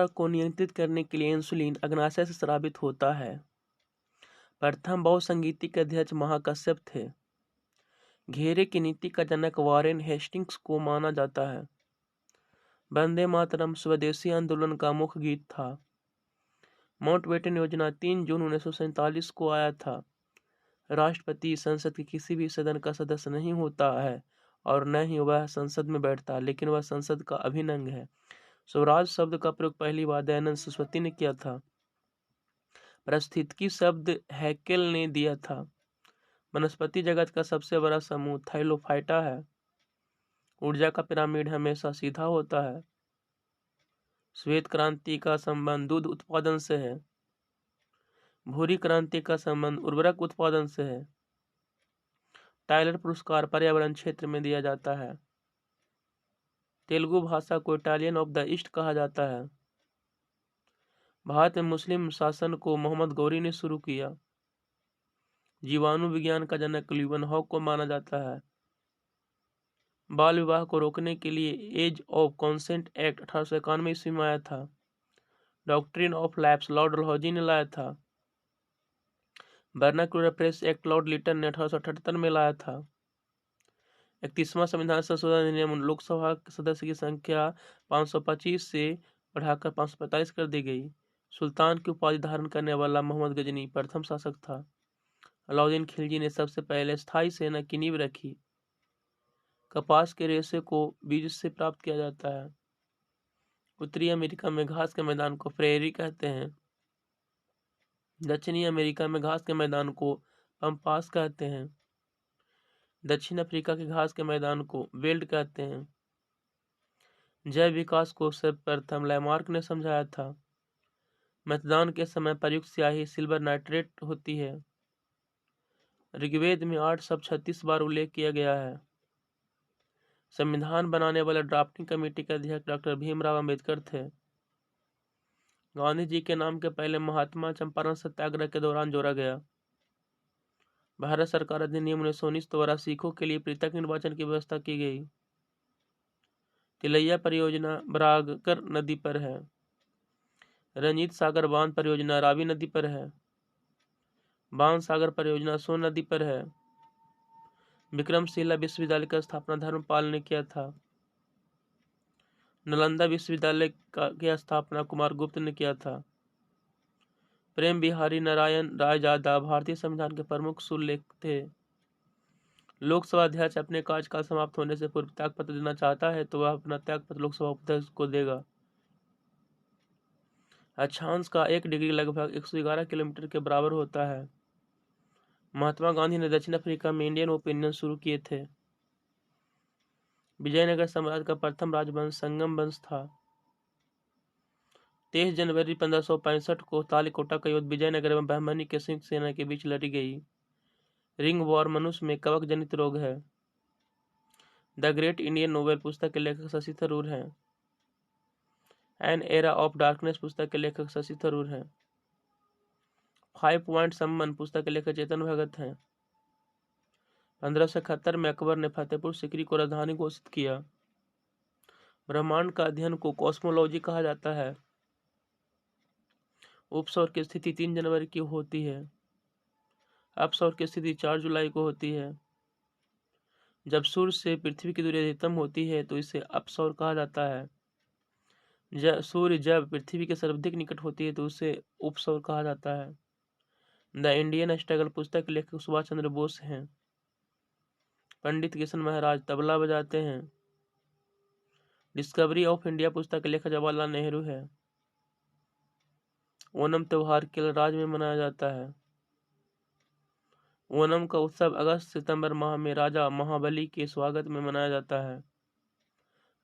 को नियंत्रित करने के लिए इंसुलिन अग्नाशय से स्रावित होता है। प्रथम बहुसंगीतिक अध्यक्ष महाकश्यप थे। घेरे की नीति का जनक वॉरेन हेस्टिंग्स को माना जाता है। वंदे मातरम स्वदेशी आंदोलन का मुख्य गीत था। माउंटबेटन योजना 3 जून 1947 को आया था। राष्ट्रपति संसद के किसी भी सदन का सदस्य नहीं होता है और न ही वह संसद में बैठता, लेकिन वह संसद का अभिन्न अंग है। स्वराज शब्द का प्रयोग पहली बार दयानंद सरस्वती ने किया था। पारिस्थितिकी शब्द हैकेल ने दिया था। वनस्पति जगत का सबसे बड़ा समूह थाइलोफाइटा है। ऊर्जा का पिरामिड हमेशा सीधा होता है। श्वेत क्रांति का संबंध दूध उत्पादन से है। भूरी क्रांति का संबंध उर्वरक उत्पादन से है। टाइलर पुरस्कार पर्यावरण क्षेत्र में दिया जाता है। तेलुगु भाषा को इटालियन ऑफ द ईस्ट कहा जाता है। भारत में मुस्लिम शासन को मोहम्मद गौरी ने शुरू किया। जीवाणु विज्ञान का जनक ल्यूवन हॉक को माना जाता है। बाल विवाह को रोकने के लिए एज ऑफ कॉन्सेंट एक्ट 1891 ईस्वी में आया था। Doctrine of lapse Lord Dalhousie ने लाया था। Vernacular press act Lord Lytton ने 1878 में लाया था। 31वां संविधान संशोधन अधिनियम लोकसभा सदस्य की संख्या 525 से बढ़ाकर 545 कर दी गई। सुल्तान की उपाधि धारण करने वाला मोहम्मद गजनी प्रथम शासक था। अलाउद्दीन खिलजी ने सबसे पहले स्थायी सेना की नींव रखी। कपास के रेशे को बीज से प्राप्त किया जाता है। उत्तरी अमेरिका में घास के मैदान को प्रेरी कहते हैं। दक्षिणी अमेरिका में घास के मैदान को पम्पास कहते हैं। दक्षिण अफ्रीका के घास के मैदान को वेल्ड कहते हैं। जैव विकास को सर्वप्रथम लैमार्क ने समझाया था। मतदान के समय प्रयुक्त स्याही सिल्वर नाइट्रेट होती है। ऋग्वेद में 836 बार उल्लेख किया गया है। संविधान बनाने वाले ड्राफ्टिंग कमेटी के अध्यक्ष डॉक्टर भीमराव अंबेडकर थे। गांधी जी के नाम के पहले महात्मा चंपारण सत्याग्रह के दौरान जोड़ा गया। भारत सरकार अधिनियम 1919 द्वारा सिखों के लिए पृथक निर्वाचन की व्यवस्था की गई। तिलैया परियोजना बरागकर नदी पर है। रंजीत सागर बांध परियोजना रावी नदी पर है। बाण सागर परियोजना सोन नदी पर है। विक्रमशिला विश्वविद्यालय की स्थापना धर्मपाल ने किया था। नालंदा विश्वविद्यालय की स्थापना कुमारगुप्त ने किया था। प्रेम बिहारी नारायण रायजादा भारतीय संविधान के प्रमुख सुलेख थे। लोकसभा अध्यक्ष अपने कार्यकाल समाप्त होने से पूर्व त्यागपत्र देना चाहता है तो वह अपना त्यागपत्र लोकसभा उपाध्यक्ष को देगा। अक्षांश का 1 डिग्री लगभग 111 किलोमीटर के बराबर होता है। महात्मा गांधी ने दक्षिण अफ्रीका में इंडियन ओपिनियन शुरू किए थे। विजयनगर साम्राज्य का प्रथम राजवंश संगम वंश था। 23 जनवरी 1565 को तालीकोटा का युद्ध विजयनगर एवं बहमनी के संयुक्त सेना के बीच लड़ी गई। रिंग वॉर मनुष्य में कवक जनित रोग है। द ग्रेट इंडियन नोवेल पुस्तक के लेखक शशि थरूर हैं। एन एरा ऑफ डार्कनेस पुस्तक के लेखक शशि थरूर हैं। 5 पॉइंट सम्मन पुस्तक के लेखक चेतन भगत हैं। 1571 में अकबर ने फतेहपुर सीकरी को राजधानी घोषित किया। ब्रह्मांड का अध्ययन को कॉस्मोलॉजी कहा जाता है। उपसौर की स्थिति 3 जनवरी की होती है। अपसौर की स्थिति 4 जुलाई को होती है। जब सूर्य से पृथ्वी की दूरी अधिकतम होती है तो इसे अपसौर कहा जाता है। सूर्य जब पृथ्वी के सर्वाधिक निकट होती है तो उसे उपसौर कहा जाता है। द इंडियन स्ट्रगल पुस्तक के लेखक सुभाष चंद्र बोस हैं। पंडित किशन महाराज तबला बजाते हैं। डिस्कवरी ऑफ इंडिया पुस्तक के लेखक जवाहरलाल नेहरू है। ओणम त्योहार केरल राज्य में मनाया जाता है। ओणम का उत्सव अगस्त सितंबर माह में राजा महाबली के स्वागत में मनाया जाता है।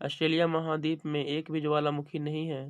ऑस्ट्रेलिया महाद्वीप में एक भी ज्वालामुखी नहीं है।